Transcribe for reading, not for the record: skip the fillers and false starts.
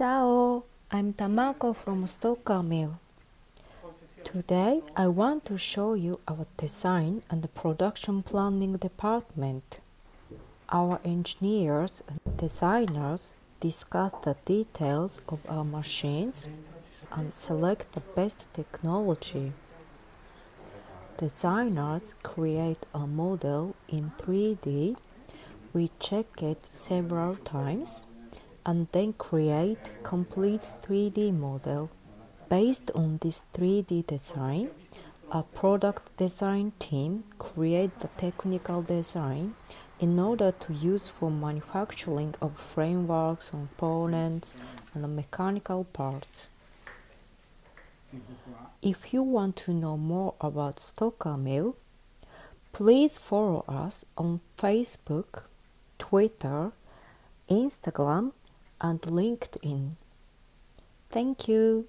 Ciao, I'm Tamako from Stokkermill. Today I want to show you our design and production planning department. Our engineers and designers discuss the details of our machines and select the best technology. Designers create a model in 3D. We check it several times and then create complete 3D model. Based on this 3D design, a product design team create the technical design in order to use for manufacturing of frameworks, components, and mechanical parts. If you want to know more about Stokkermill, please follow us on Facebook, Twitter, Instagram, and LinkedIn. Thank you.